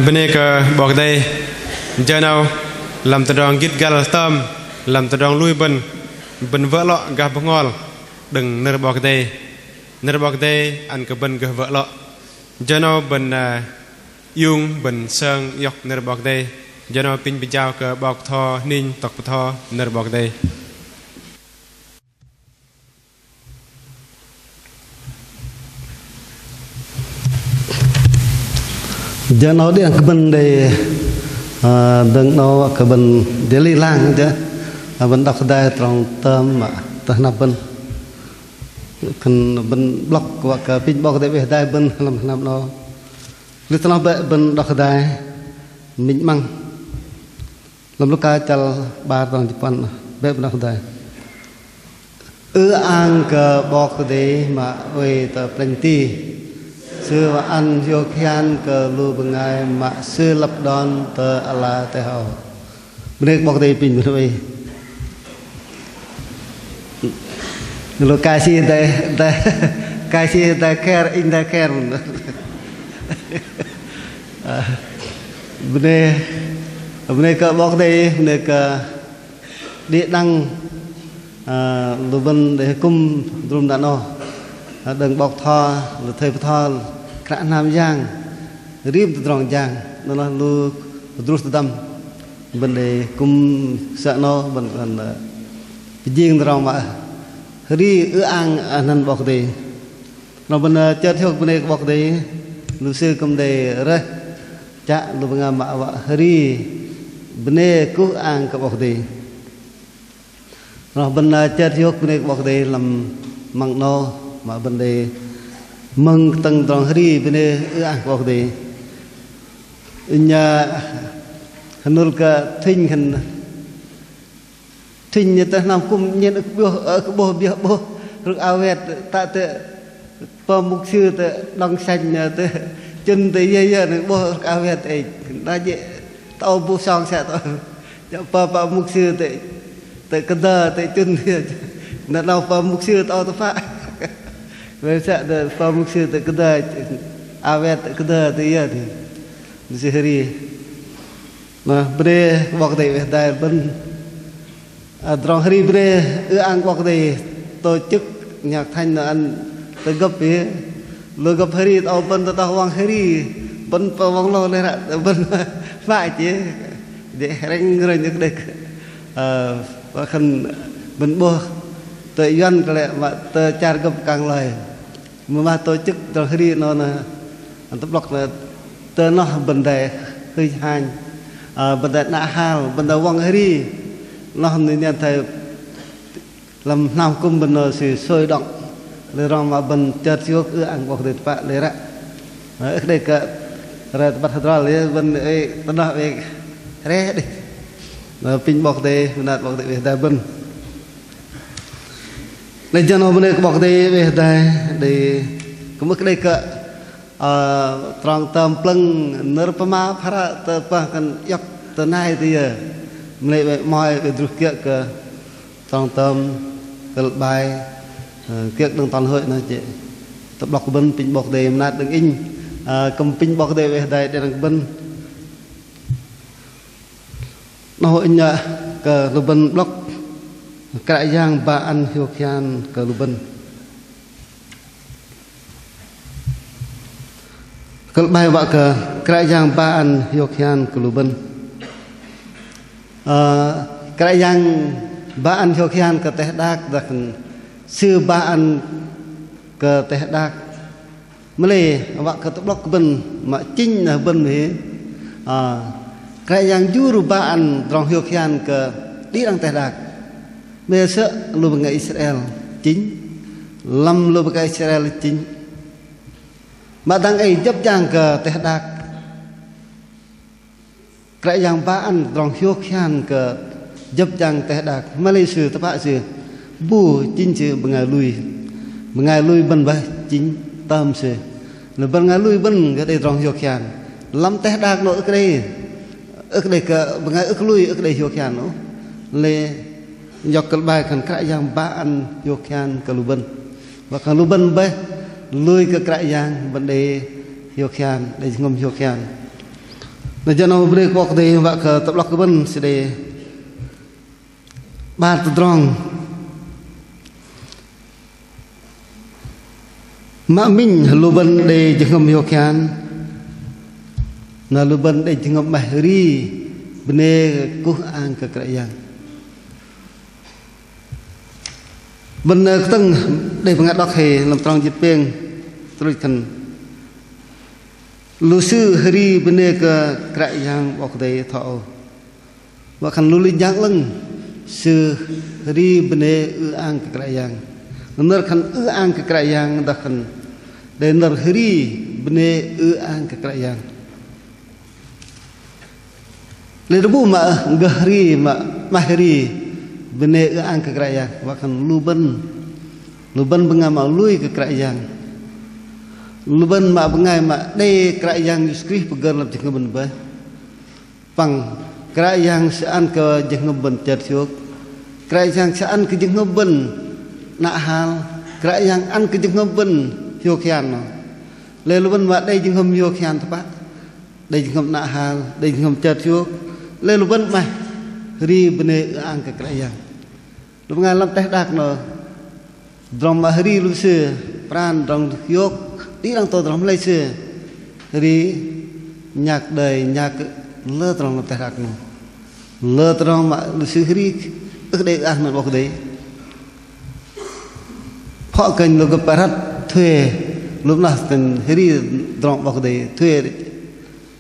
bên này cái bọc đây giờ nào làm từ đòn gít gal tâm làm từ đòn lui bên vợ lọ gặp ngon đừng nợ bọc đây ăn cái bên cái vợ lọ giờ nào bên yung bên sơn dọc nợ bọc đây giờ nào pin bị trao cái bọc thò ninh tọc thò nợ bọc đây giờ nó đi ăn cái bên đây đừng nó cái bên để li lang chứ bên đọc đây trong tâm mà ta nạp bên cần bên block hoặc cái pin bọc để về đây bên làm nó lúc nó bên đọc đây mình mang làm lúc cái chal ba trong Japan bên đọc đây ăn cái bọc để mà về tập plenty xưa ăn vô khan cờ lu bằng ngày mà xưa lập đòn tờ Allah tờ hậu bên bọc đây pin bên đây lu cái gì đây cái gì đây care in đây care bên đây cái bọc đây bên đây cái địa đăng lu bên để cung rum đàn nó đừng bọc thò lu thầy thò khả nam giang riêng từ tròn giang nó là lu drus đâm bên đây cung sợ nó bên riêng từ tròn mà ri ăn ăn bọc đây nó bên chơi theo bên đây bọc đây lu sư cầm đây rồi chả lu bằng mà ri bên đây cứ ăn cái bọc đây nó bên chơi theo bên đây bọc đây làm măng no mà bên đây mừng tầng tròn ri bên đây ăn bọc đây nhà hanul ka thinh như ta làm cùng nhiên ở cái bố rồi ao vẹt ta tự po mục sư tự đong xanh tự chân tự dây rồi bố ao vẹt ấy đã dễ tao bố song sẽ tao po mục sư tự cái đờ tự chân nó đâu po mục sư tao phải về sẽ tự po mục sư tự cái đờ ao vẹt cái đờ tự dây thì sehari mà bê bọc đây đại bên trong hari bê ăn bọc đây tổ chức nhạc thanh là ăn tới gấp về lừa gấp hari tao bên tao hoang hari bên vòng lo này là bên phải chứ để đánh người những đây và khăn bên bơ tới doanh cái này mà tới char gấp càng lời mà tổ chức trong hari nó là ăn tập lọc là tới nó bên đây hơi hành bên đây nã hào bên đây vong hari nó nên nhận thấy làm nào cũng bên nó sự sôi động để rồi mà bên chợt xíu cứ ăn bọc để bạn lấy ra ở đây cả rồi bắt ra lấy bên ấy bên đó về ré đi rồi pin bọc để bên đó bọc để về đây bên lên cho nó bên đây bọc để về đây để cũng mất đây cả trong tâm plưng nở pama phara tơ pa kan yak tơ nai thì mình lại mọi về được kia cơ trong tâm cái bài kia đừng toàn hội nói chị tập đọc bên pin bọc đề nát đừng in cầm pin bọc đề về đây để đừng bên nó hội nhờ cơ lục bên block cái giang ba ăn hiu khian cơ lục bên kalau bayar buat ke kerajaan baan Yokian ke Luben, kerajaan baan Yokian ke Teh Dak dan sư baan ke Teh Dak, Malay awak ke Blok Ben mak cing dah Ben ni, kerajaan juru baan Drong Yokian ke di Drong Teh Dak, biasa lu bengai Israel cing, lam lu bengai Israel cing. Mà đang ấy chấp chàng cờ Teh Dak cái giang ba ăn rong hiu khian cờ chấp chàng Teh Dak Malaysia tập hạ sự bu chính sự bằng ngày lui bên bay chính tâm sự là bằng ngày lui bên cái đây rong hiu khian lắm Teh Dak nữa cái đây cờ bằng ngày lui cái đây hiu khian nữa lê dọc cái bài cần cái giang ba ăn hiu khian cờ lu bên và cờ lu bên bay lui ke kerajaan bende Yokian dari ngom Yokian Nah jangan beri kok deh wak ke tablak keben sedih bat terong mak min luban de jengam yokian na luban de jengam mahri bene kuh ang kekerayaan bene keteng de pengadok he lam terong jipeng teruskan lusu hari bene ke kerayaan wak de thao wakan luli jang leng sư hari bene ang kekerayaan benar kan ang kekerayaan dah kan dan hari bene ang kekerayaan lebu ma gahri ma mahri bene ang kekerayaan bahkan luban bengama lui kekerayaan luban ma bengai ma de kerayaan skrih pegar lam jengben ba pang kerayaan sean ke jengben tersyuk kerayaan sean ke jengben nak hal kerayaan an ke jengben yokian le luban ma de jengem yokian tepat de jengem nak hal de jengem tersyuk le luban ma ri bene ang ke kerayaan lu ngalam teh dak no drom mahri lu se pran dong yok đi đang tôi làm lấy xe đi nhạc đời nhạc lơ trong làm tài đặc nó lơ trong mà sư hri ước đây ăn nó bọc đấy họ cần lúc gặp parat thuê lúc nào cần hri trong bọc đấy thuê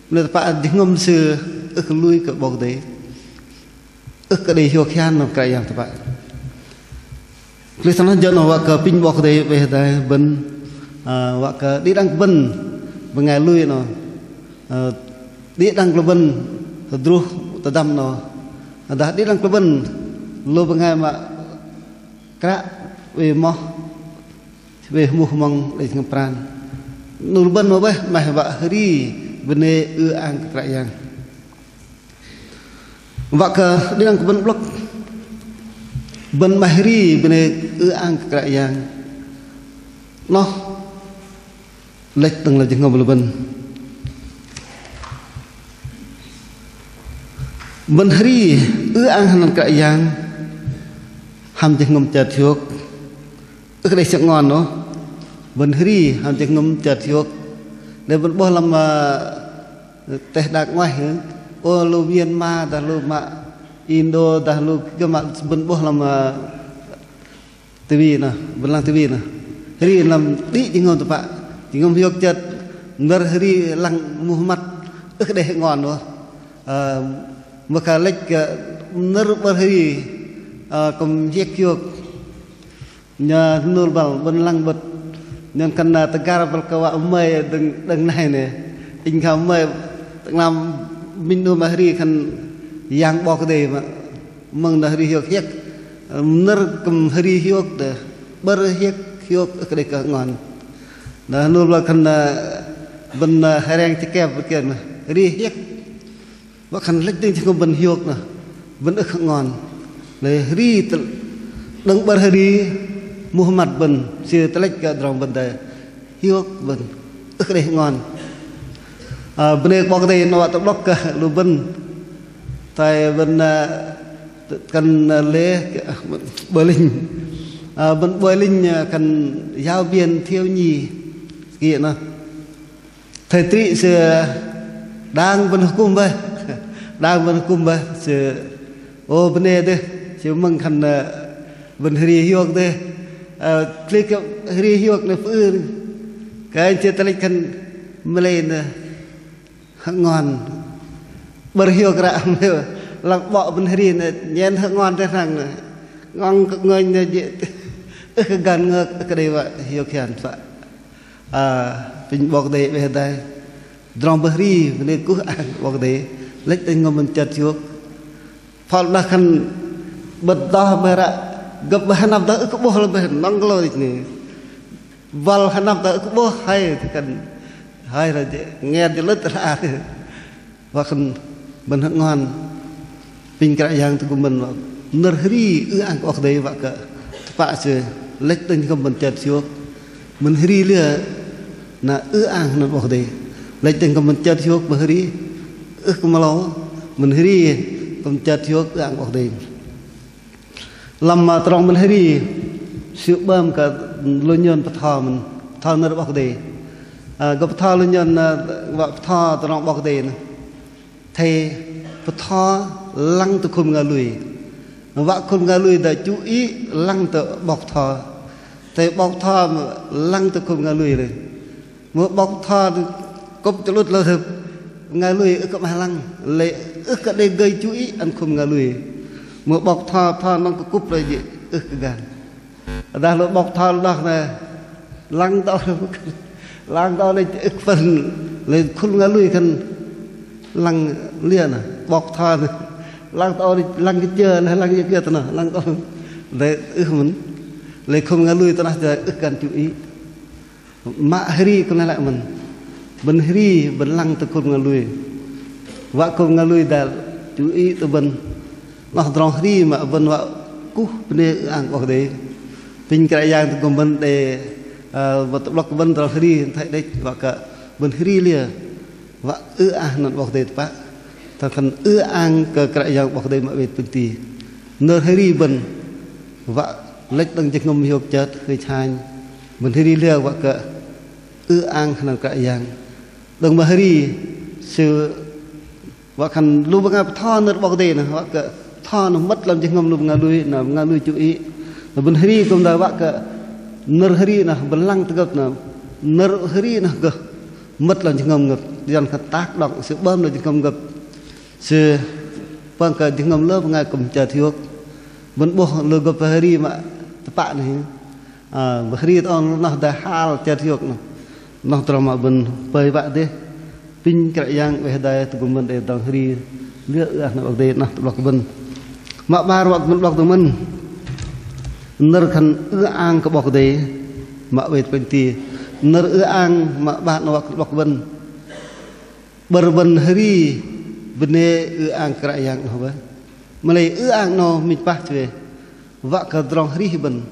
nên bạn đi ngâm sư ước lui cái bọc đấy ước cái đấy hiểu khan nó cái gì các bạn lấy thằng nó nó cái pin bọc đấy về đây bên wak di dang ben bengai lui no di dang kleben druh tadam no dah di dang kleben lu bengai ma kra we moh we muh mong le ngapran nur ben mo beh mah ba hari bene ang kerayaan wak di dang kleben blok ben mahri bene ang kerayaan no lệch từng là chừng ngầm bên bên hari ăn hàng cãi giang ham chừng ngầm chợt chuột cái này sẽ ngon nó bên hari ham chừng ngầm chợt chuột để bên bao làm teh đặc ngoài ô lu Myanmar dah lu mak Indo dah lu cái mak bên bao làm TV nè bên lang TV nè hari làm đi chừng ngầm tụi bạn ngom hiok chat berhari lang Muhammad deh ngon no maka lek ner berhari kom hiek yok nya nur bal ben lang bet nyan kana tegar bal kawa umai deng nai ne ing ka umai nam minu mahri kan yang bok de mang hari hiok hiek ner kom hari hiok de ber hiek hiok deh ka ngon nah nurul kan ben hereng cekep bekian ri hiek wakan lek ding cengom ben hiok nah ben ek ngon le ri deng ber hari Muhammad ben si telek ka drong ben da hiok ben ek deh ngon bene bok de no ta blok ka lu ben tai ben kan le berlin ben berlin kan giáo viên thiếu nhi kia nó thầy trị sự đang bên hukum bay đang bên hukum bay sự ô bên đây đây sự mừng khăn bên hri hiok đây click hri hiok này phơi cái chuyện ta lấy khăn lên ngon bờ hiok ra là bỏ bên hri này nhén ngon thế thằng ngon người này gần ngược cái đây vậy hiok hiền vậy pin bọc đề về đây drum beri về cú bọc đề lấy tên ngom mình chặt chuột phật là khăn bật đo bera gặp hai năm tới cũng bố là bền nắng lôi này vào hai năm tới cũng bố hay thì cần hay là nghe cho lứt ra và khăn mình hăng ngon pin cái giang của mình nở hri ăn bọc đề vậy cả bạn chơi lấy tên ngom mình chặt chuột mình hri lừa na ăn nó bọc đề lấy tên ngom mình chặt chuột beri malau menhiri pemcat yok ang waktu lama terang menhiri siap bam ke lunyon petha men thal ner waktu ke petha lunyon petha terang waktu thầy petha lang tu kum ngalui vak kum ngalui dah cui lang tu bọc thọ thầy bọc thọ lang tu kum ngalui rồi một bọc thọ cúp cho lút lơ thập ngay lui ức mà lăng lệ ức cái đây gây chú ý ăn không ngay lui một bọc thò nó có cúp rồi gì ức cái gan đang lúc bọc thò đó nè lăng to lên ức phần lên không ngay lui cần lăng liền à bọc thò lăng to lăng cái chơi này lăng cái kia tao nè lăng to để ức mình lấy không ngay lui tao nói ức cần chú ý mạ hri con này lại mình bên hri bên lăng từ con ngalui vợ con ngalui đã chú ý từ bên nó tròn hri mà bên vợ cú bên ăn bọc đấy pin cái giang từ con bên để vật block bên tròn hri thấy đấy vợ cả bên hri lia vợ ăn nó bọc đấy bác thằng khăn ăn cái giang bọc đấy mà về bên tì nơi hri bên vợ lấy từng chiếc ngâm hiệp chết hơi chai bên hri lia vợ cả ăn nó cái giang đừng mà hri sự vợ khăn lu băng thò nợ bọc đề nè vợ cái thò nó mất làm cho ngâm lu ngà lui chú ý là bên hri cũng đã vợ cái nợ hri nè bên lăng tự gấp nè nợ hri nè cơ mất làm cho ngâm ngập dần khát tác động sự bơm làm cho ngâm ngập sự vâng cái cho ngâm lớp ngay cùng chờ thiếu bên bộ lu gấp hri mà tập bạn này hri on nó đã hal chờ thiếu nè nó terima ben pai bak deh pin krak yang weh dai tu men de tang hri lek nak bak de nah blok ben mak bar wak men blok tu men ner khan ang ka bok de mak weh penti ner ang mak ba no wak blok ben berben hri bene ang krak yang no ba malai ang no mi pah chwe wak ka drong hri ben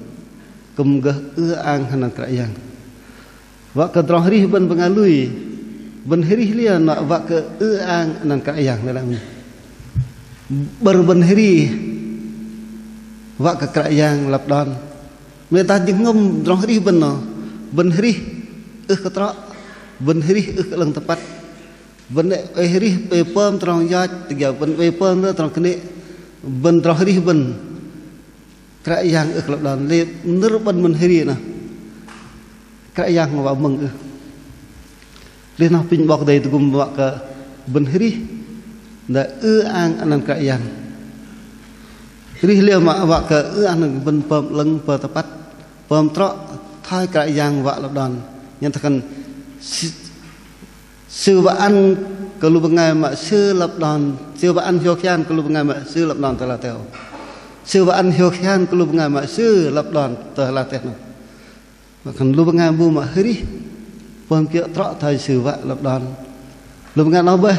kum ge ang han krak yang vak ke drong hri ben pengalui ben hri lia nak vak ke ang nan ka yang dalam berben hri vak ke ka yang lap don me ta jing ngom drong hri ben no ben hri ke tra ben hri ke lang tepat ben hri pe pom trong ya tiga ben pe pom trong kene ben drong hri ben ka yang lap don le ner ben ben hri na cái yang mà mừng lên học pin bọc đầy từ cùng bọc cái bên hri đã ang anh cái yang hri liều mà bọc cái anh bên pom lưng pom tapat pom trọ thay cái yang vợ lập đòn nhân thằng sư vợ ăn cái lúc ngày mà sư lập đòn sư vợ ăn hiếu khan cái lúc ngày mà sư lập đòn tờ là tèo sư vợ ăn hiếu khan cái lúc ngày mà sư lập đòn tờ là tèo kan lu banga bu ma hri pom kia trọ thời sự vợ lập đòn lu banga nó bê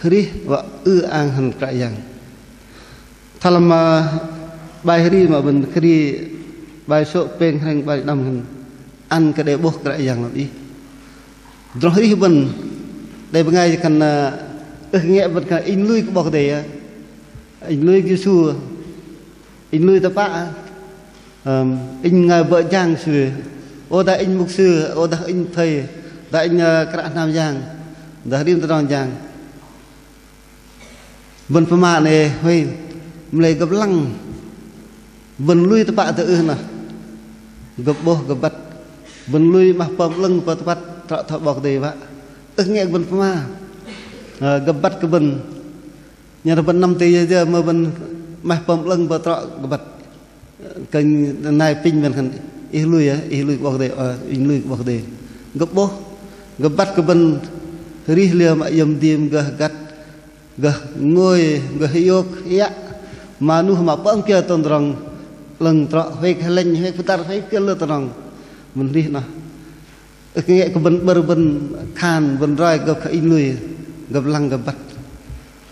hri vợ ang han ka yang thalam bài hri mà bên hri bài số peng hành bài đam han ăn cái để bốc ka yang đi rồi hri bên đây bên kan nghe bên kan in lui bọc để in lui kia su in lui ta pa in vợ giang sư ô đã in mục sư ô đã in thầy đã in cả nam giang đã đi tới đòn giang bên phía mạn này huy lấy gặp lăng bên lui tập tự nè gặp bố gặp bắt bên lui mà pom lưng và tập thọ thọ bọc đề vậy nghe bên phía ma gặp bắt cái bên nhà bên 5 tỷ giờ mà bên mà pom lưng và thọ gặp bắt cái này pin mình cần ít lui bọc đề ít lui bọc đề gặp bố gặp bắt cái bên ri lia mà yếm tiêm gắt ngồi hiok ya manu mà băng kia tôn rong lần trọ về cái lên về putar về cái lơ tôn mình đi nào cái nghe cái bên khan bên rai gặp cái in lui gặp lăng gặp bắt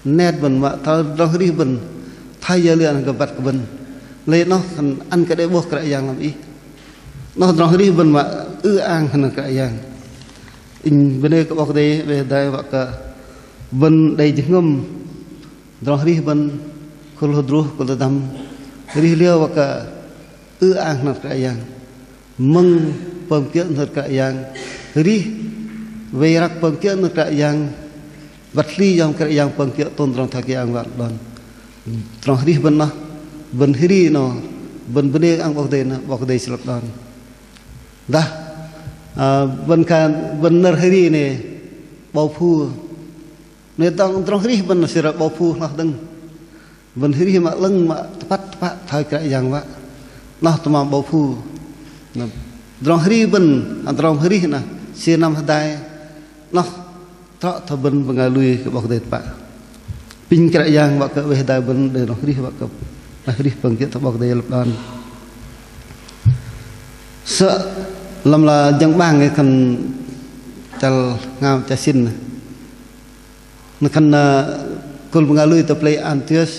nét bên mà thao rong ri bên thay giờ liền gặp bắt cái bên lấy nó ăn cái đấy buộc cái dạng làm ý nó rong ri bên mà ang thành cái dạng in bên đây có bọc đây về đây bọc cái bên đây chứng ngâm rồi đi bên khul hudru khul tam đi liêu và cả ang nát cái yang mừng bơm kiện thật cái yang đi về rắc bơm kiện thật cái yang vật lý trong cái yang bơm kiện tôn trong thắc yang vật đòn rồi đi bên nó bên đi nó bên bên đây ang bọc đây sập đòn đó bên can bên nở đi này bao phu này trong đi bên nó sẽ là bao phu nó đừng bên đi mà lưng mà bắt thay cái yang vậy nó tụi mà bao phu trong đi bên trong đi nè xe năm hai nó thọ thọ bên bằng lui cái bọc đây bạn pin cái yang vậy cái về đại bên để nó đi vậy cái đi bằng cái bọc đây lập đòn sợ làm là dân bang cái cần chal ngao cha xin nó cần kul bằng lui tập play antius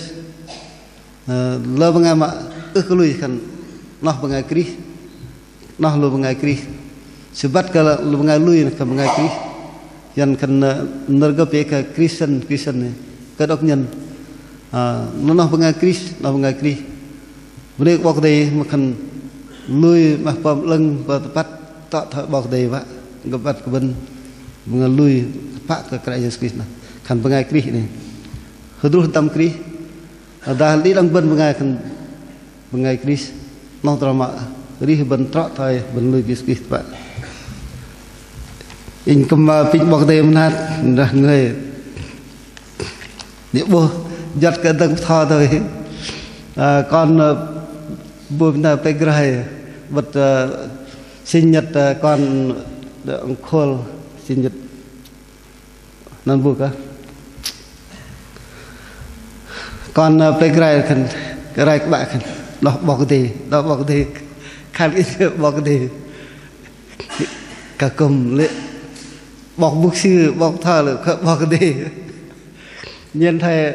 lo bằng mà cái lui cần nó bằng kri nó lo bằng kri sebab kalau lo bằng lui cần bằng kri yang cần nerga pe cái Christian này cái đốc nhân nó bằng kri bữa bọc đây mà cần lui mà bom lưng và bắt tọt thợ bọc đầy vạ gặp bắt cái bên bằng lui phát cái Jesus Christ này khăn bằng ai Christ này hơi đuôi tâm Christ đã đi đang bên bằng ai khăn bằng ai Christ non trò mạ đi bên tọt thôi bên lui Jesus Christ vậy in cầm pin bọc đầy mình hát là người điệu bô giật cái tầng thò thôi con buổi nào phải gửi vật sinh nhật con ông Khol sinh nhật năm buổi cả con phải gửi các bạn đó bọc gì khăn cái bọc gì cả cùng lệ bọc bức sư bọc thờ là bọc gì nhân thầy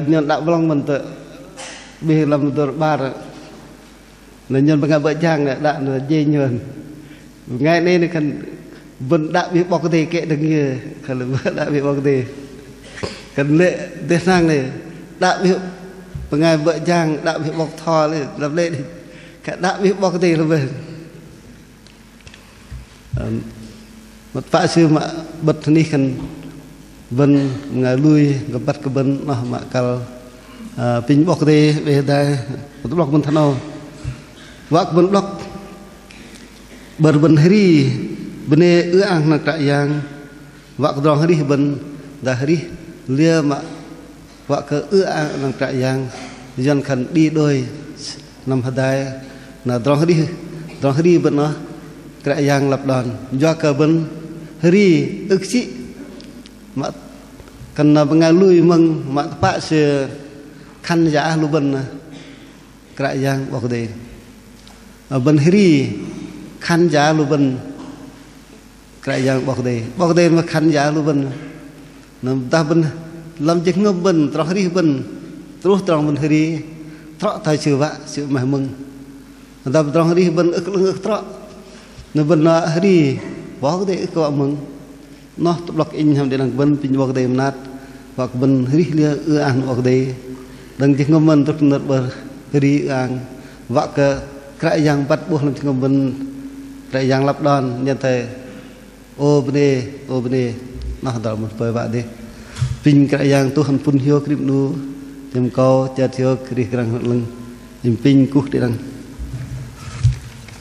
nhận đạo long mình tự bị làm được ba rồi là nhân bằng vợ chàng này đã là dây nhờn ngay đây này cần vẫn đã bị bọc cái kệ được như cần là đã bị bọc cái cần lệ thế sang này đã bị bằng vợ chàng đã bị bọc thò này làm lệ cả đã bị bọc cái là về một pháp sư mà bật đi cần vân ngài lui gặp bắt cái bên nó mà cao pin bọc đây về đây một block bên thằng vác bên block bờ bên hari bên này ang nak tak yang vác drong hari bên dah hari lia mà vác cái ang nak tak yang dân khẩn đi đôi nằm hạt đai là drong hari bên nó cái yang lập đòn do cái bên hari ức sĩ mà cần là bằng lui mừng mà pak se khăn giá lu bên cái yang bọc đây bên hiri khăn giá lu bên cái yang bọc đây mà khăn giá lu bên nằm ta bên làm chứng ngâm bên trò hiri bên trú tròn bên hiri trọ thay sự vạ sự mày mừng ta tròn hiri bên ức trọ nằm bên hiri bọc đây ức vạ mừng nó tập lọc in ham để đằng bên pin bọc đây nát hoặc bên hiri lia ăn bọc đây đừng chỉ ngâm mình tốt nhất bờ đi ăn vạ cái yang bắt buộc làm ngâm mình cái yang lắp đòn nhân thế ô bên đây nó đào một vài vạ đi pin cái yang tu hành phun hiu kịp nu tìm câu chờ thiếu kịp răng lưng tìm pin cút đi đằng